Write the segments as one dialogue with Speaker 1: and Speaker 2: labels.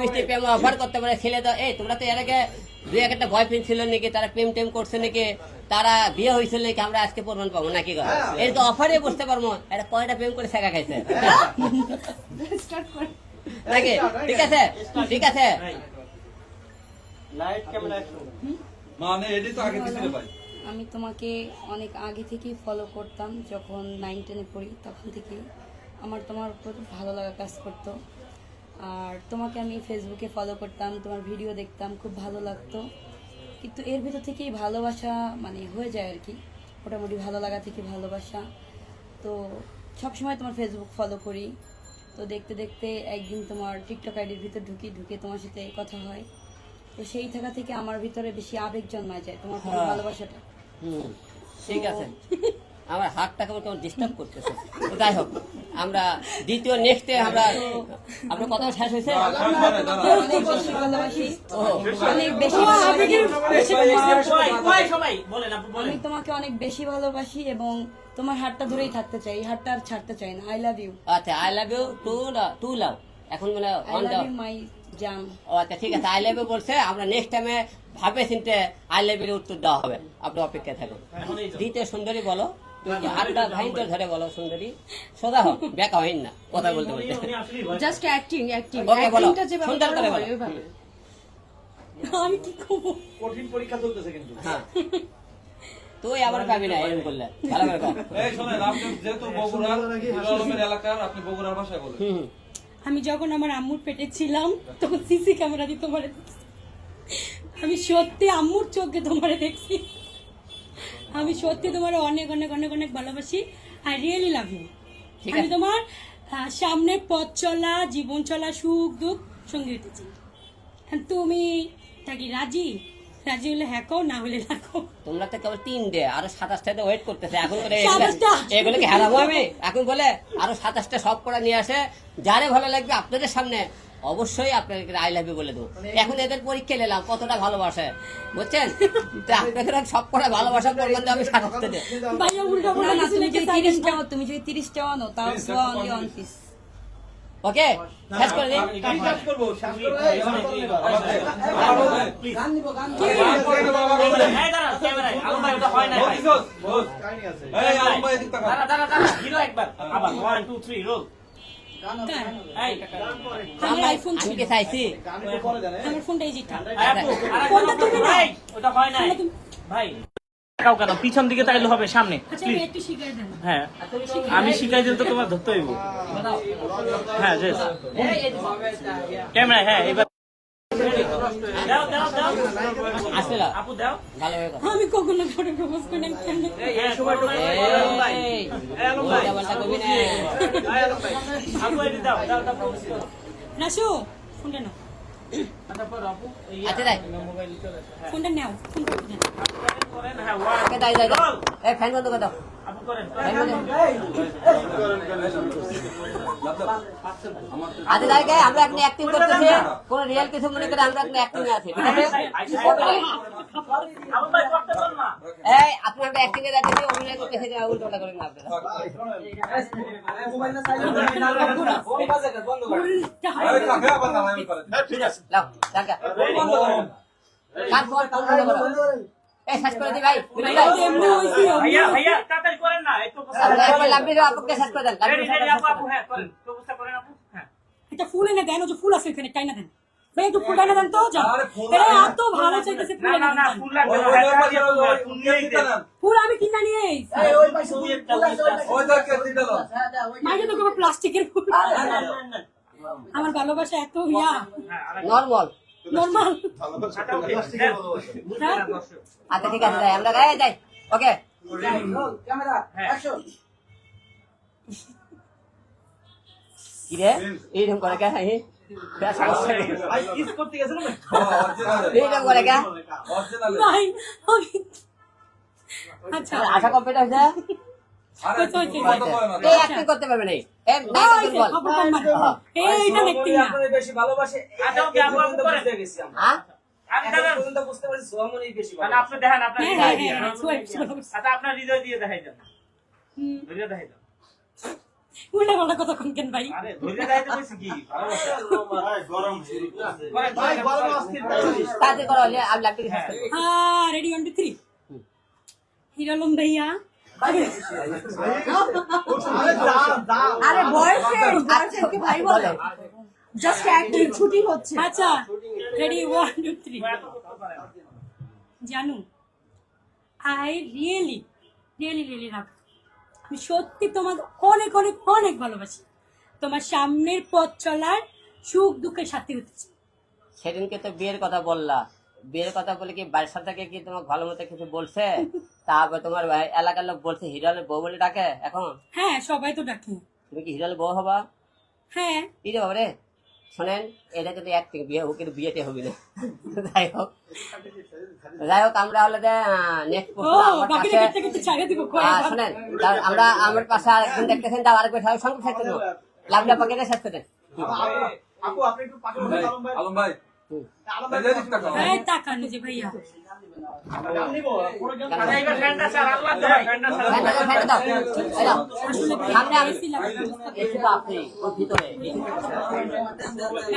Speaker 1: মিষ্টি প্রেম অফার করতে পারে ছেলে তো এই তোমরা তো এর আগে দুই একটা বয়ফ্রেন্ড ছিল নাকি তারা প্রেম টেম করছে নাকি তারা বিয়ে হয়েছিল নাকি আমরা আজকে প্রমাণ পাবো নাকি এই তো অফারে বুঝতে পারবো এটা কয়টা প্রেম করে শেখা খাইছে নাকি ঠিক আছে ঠিক আছে
Speaker 2: মানে এডি তো আগে দিছিলে ভাই
Speaker 3: আমি তোমাকে অনেক আগে থেকেই ফলো করতাম যখন 9-10-এ পড়ি তখন থেকেই আমার তোমার উপর ভালো লাগা কাজ করতো আর তোমাকে আমি ফেসবুকে ফলো করতাম তোমার ভিডিও দেখতাম খুব ভালো লাগতো কিন্তু এর ভিতর থেকেই ভালোবাসা মানে হয়ে যায় আর কি মোটামুটি ভালো লাগা থেকে ভালোবাসা তো সবসময় তোমার ফেসবুক ফলো করি তো দেখতে দেখতে একদিন তোমার টিকটক আইডির ভিতর ঢুকে তোমার সাথে কথা হয় তো সেই থাকা থেকে আমার ভিতরে বেশি আবেগ জন্মায় যায় তোমার প্রতি ভালোবাসাটা
Speaker 1: ঠিক আছে আমার হাতটা কেমন ডিস্টার্ব করতেছে যাই হোক আমরা দ্বিতীয় নেক্সটে আমরা আপনার কথা শেষ হয়েছে
Speaker 3: অনেক বেশি ভালোবাসি অনেক বেশি আমি তোমাকে অনেক বেশি ভালোবাসি এবং তোমার হাতটা ধরেই থাকতে চাই এই হাতটা আর ছাড়তে চাই না আই লাভ ইউ
Speaker 1: আচ্ছা আই লাভ ইউ টু লাভ এখন মানে
Speaker 3: আই লাভ ইউ মাই জান
Speaker 1: ও আচ্ছা ঠিক আছে আই লাভ ইউ বলছে আমরা নেক্সট টাইমে ভাবে চিনতে আই লাভ ইউ উত্তর দেওয়া হবে আপনি অপেক্ষায় থাকুন দ্বিতীয় সুন্দরী বলো হাতটা ভাইন্তর ধরে বলো সুন্দরী সোজা হোক ব্যাকা হইন না কথা বলতে বলতে
Speaker 3: জাস্ট অ্যাক্টিং
Speaker 1: ওকে বলো
Speaker 3: অ্যাক্টিংটা যেভাবে
Speaker 1: সুন্দর করে বলো
Speaker 3: ওইভাবে আমি কি করব
Speaker 4: কঠিন পরীক্ষা চলতেছে কিন্তু
Speaker 1: হ্যাঁ তুই আবার পাবি না এরকম করলে ভালো করে কর
Speaker 2: এই শুনেন আপনি যেহেতু বগুড়ার হিরোলমের এলাকার আপনি বগুড়ার ভাষায় বলেন
Speaker 5: আমি যখন আমার আম্মুর পেটে ছিলাম তখন সিসি ক্যামেরা দিয়ে তোমার আমি সত্যি আম্মুর চোখে তোমার দেখছি আমি সত্যি তোমার অনেক অনেক অনেক অনেক ভালোবাসি আই রিয়েলি লাভ ইউ আমি তোমার সামনে পথ চলা জীবন চলা সুখ দুঃখ সঙ্গে দিতেছি তুমি থাকি রাজি রাজি হলে হ্যাঁ কও না হলে না কও
Speaker 1: তোমরা তো কেবল 3 ডে আরো 27টা ওয়েট করতেছে এখন করে
Speaker 5: 27টা
Speaker 1: এগুলো কি হারাবো আমি এখন বলে আরো 27টা সব করা নিয়ে আসে যারে ভালো লাগবে আপনাদের সামনে অবশ্যই আপনাদেরকে আই লাভ ইউ বলে দেবো এখন এদের পরীক্ষা নিলাম কতটা ভালোবাসে বুঝছেন তো আপনাদের সব করা ভালোবাসা করবেন আমি 27টা দে
Speaker 5: ভাইয়া উল্টা
Speaker 3: না
Speaker 5: বলে
Speaker 3: না তুমি যদি 30 টাও নাও তাও সোয়া অনলি অন পিস
Speaker 1: ওকে শেষ করে দিন
Speaker 4: শেষ করব শেষ করব প্লিজ গান নিব গান
Speaker 6: এই দাঁড়া ক্যামেরায় আলম ভাই ওটা হয় না ভাই
Speaker 4: কাহিনী আছে
Speaker 2: এই আলম ভাই এদিক তাকান
Speaker 6: দাঁড়া হিরো একবার আবার 1 2 3 রোল এই
Speaker 5: আমার আইফোন
Speaker 1: আমি
Speaker 5: ছিল
Speaker 1: কি চাইছি
Speaker 4: গান পরে দেন
Speaker 5: আমার ফোনটা এই যেটা
Speaker 6: আপু ফোনটা তুমি না ওটা হয় না ভাই কাউ কেন পিছন দিকে তাইলে হবে সামনে
Speaker 5: আচ্ছা
Speaker 6: প্লিজ
Speaker 5: একটু শিখাই দেন
Speaker 6: হ্যাঁ আমি শিখাই দিলে তো তোমার ধরতে হইব হ্যাঁ জেস ক্যামেরা হ্যাঁ এবার দাও দাও দাও
Speaker 1: আসলে না
Speaker 6: আপু দাও
Speaker 1: ভালো হয়ে গেল
Speaker 5: আমি কখনো করে প্রপোজ করি না কেন
Speaker 6: এই সময় তো আলম ভাই আলম ভাই
Speaker 1: বলটা কবি না
Speaker 6: আলম ভাই আপু এটা দাও দাও দাও প্রপোজ করো
Speaker 5: রাসু ফোনটা নাও
Speaker 6: তারপর আপু
Speaker 1: আচ্ছা তাই
Speaker 5: ফোনটা নাও ফোন করে দেন
Speaker 6: করেন হ্যাঁ ওয়ান
Speaker 1: ওকে তাই যাই এই ফ্যান বন্ধ করে দাও
Speaker 6: আপু করেন
Speaker 1: আচ্ছা তাই কে আমরা এখন অ্যাক্টিং করতেছি কোন রিয়েল কিছু মনে করে আমরা এখন অ্যাক্টিং আছে ঠিক আছে
Speaker 6: আপু ভাই করতে পার না
Speaker 1: এই আপনি আমরা অ্যাক্টিং এ যাচ্ছি অভিনয় করতেছি না উল্টোটা করেন না আপনারা
Speaker 4: মোবাইল না সাইলেন্ট ফোন বাজে বন্ধ করে
Speaker 2: এই কাকে আবার নামাই করে
Speaker 4: ঠিক আছে
Speaker 1: লাও টাকা কার ফোন বন্ধ করো এই শেষ করে দি ভাই
Speaker 5: এমনি হইছি
Speaker 6: ভাইয়া ভাইয়া তাড়াতাড়ি করেন না একটু
Speaker 1: আমরা একবার লাম্বি দাও আপুকে শেষ করে দেন
Speaker 6: রেডি রেডি আপু আপু হ্যাঁ করেন প্রপোজটা করেন আপু হ্যাঁ
Speaker 5: এটা ফুল এনে দেন ও যে ফুল আছে এখানে টাইনা দেন ভাই একটু ফুল টাইনা দেন তো যাও
Speaker 2: আরে ফুল
Speaker 5: এরা
Speaker 2: আনে না।
Speaker 5: এত ভালো চাইতেছে ফুল
Speaker 6: না
Speaker 5: এনে
Speaker 6: না না
Speaker 5: দেন।
Speaker 6: ফুল লাগবে না
Speaker 2: ওই
Speaker 6: হ্যাঁ,
Speaker 2: ওই
Speaker 6: ফুল নিয়েই দেন
Speaker 5: ফুল আমি কিনা নিয়ে আইছি
Speaker 4: এই ওই পাশে
Speaker 6: দুই একটা
Speaker 4: ফুল আছে, ওই পাশে।
Speaker 2: ওই দেখ কে দিলো
Speaker 5: মাইকে তো কোনো প্লাস্টিকের ফুল আমার ভালোবাসা এত ইয়া
Speaker 1: নরমাল
Speaker 5: নরমাল
Speaker 1: আচ্ছা ঠিক আছে যাই আমরা গায়ে যাই ওকে
Speaker 4: রোল ক্যামেরা অ্যাকশন
Speaker 1: কি রে এইরকম করে কে হ্যাঁ
Speaker 4: ভাই কিস করতে গেছিল না
Speaker 1: এইরকম করে কে
Speaker 2: অরিজিনাল
Speaker 5: ভাই আমি আচ্ছা
Speaker 1: আশা কমপ্লিট হয়েছে
Speaker 2: আরে
Speaker 5: হয়েছে,
Speaker 2: কত করে না
Speaker 1: এই অ্যাক্টিং করতে পারবে না এই নাই দুর্বল
Speaker 5: খবর কম মারো। এইটা দেখতে না
Speaker 4: আপনাদের বেশি ভালোবাসে
Speaker 6: আচ্ছা, ওকে, আপু, আপু, করেন।
Speaker 4: বুঝতে গেছি আমরা
Speaker 1: হ্যাঁ
Speaker 6: আমি
Speaker 4: এখন
Speaker 6: দাঁড়ান
Speaker 4: পর্যন্ত বুঝতে পারছি সোহামনি বেশি
Speaker 6: মানে
Speaker 4: ভালো
Speaker 6: আপনি দেখেন আপনার
Speaker 5: হ্যাঁ,
Speaker 6: হৃদয়
Speaker 5: হ্যাঁ,
Speaker 6: দিয়ে
Speaker 5: হ্যাঁ, সোয়াইপ, সোয়াইপ।
Speaker 6: আচ্ছা আপনার হৃদয় দিয়ে দেখাই দেন হৃদয় দেখাই দেন
Speaker 5: উল্টা পাল্টা কথা কোন কেন ভাই?
Speaker 6: আরে ধৈর্য যাইতে কইছি কি
Speaker 1: তাতে করো আমি লাগতে
Speaker 5: হ্যাঁ রেডি 1 2 3 হিরো আলম ভাইয়া
Speaker 7: আরে বয়ফ্রেন্ডকে ভাই বলে জাস্ট একদিন ছুটি হচ্ছে।
Speaker 5: আচ্ছা ready 1 2 3 Janu I really really really love, আমি সত্যি তোমাকে অনেক অনেক অনেক ভালোবাসি। তোমার সামনের পথ চলার সুখ দুঃখের সাথী হতে চাই।
Speaker 1: সেদিনকে তো বিয়ের কথা বললা, বিয়ের কথা বলে কি বাড়ির থেকে কি তোমাকে ভালো মতো কিছু বলছে? তারপর তোমার এলাকার লোক বলছে হিরালের বউ বলে ডাকে এখন?
Speaker 5: হ্যাঁ সবাই তো ডাকে।
Speaker 1: তুমি কি হিরালের বউ হবা?
Speaker 5: হ্যাঁ
Speaker 1: কি রে বাবা রে, শোনেন এটা কিন্তু অ্যাক্টিং, বিয়ে হোক কিন্তু বিয়েতে হবে না। যাই হোক আমরা হলে নেক্সট
Speaker 5: ও বাকিটা কেটে কেটে ছাড়িয়ে দিব কই
Speaker 1: শোনেন আমরা আমার পাশে আরেকজন দেখতেছেন, তাও আরেকবার সবাই সঙ্গে থাকতে দেবো, লাভটা পাকিয়ে শেষ করে।
Speaker 4: আপু আপনি একটু পাশে বসে আলম ভাই।
Speaker 2: আলম ভাই
Speaker 5: এই টাকা নিজে ভাইয়া
Speaker 4: দাম নিব পুরো জন
Speaker 6: আচ্ছা এবার ফ্যানটা স্যার আল্লাহ তো ভাই ফ্যানটা স্যার
Speaker 1: ফ্যানটা দাও, এই দাও।
Speaker 5: আসলে
Speaker 1: সামনে আমি
Speaker 5: ছিলাম
Speaker 1: এসে তো আপনি ওর ভিতরে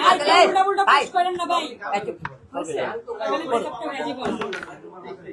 Speaker 5: আর উল্টা উল্টা
Speaker 1: ভাই।
Speaker 5: পুশ করেন না ভাই।
Speaker 1: এই চুপ, বলবি না।
Speaker 5: তাহলে বেশি একটা হয়ে যাবে।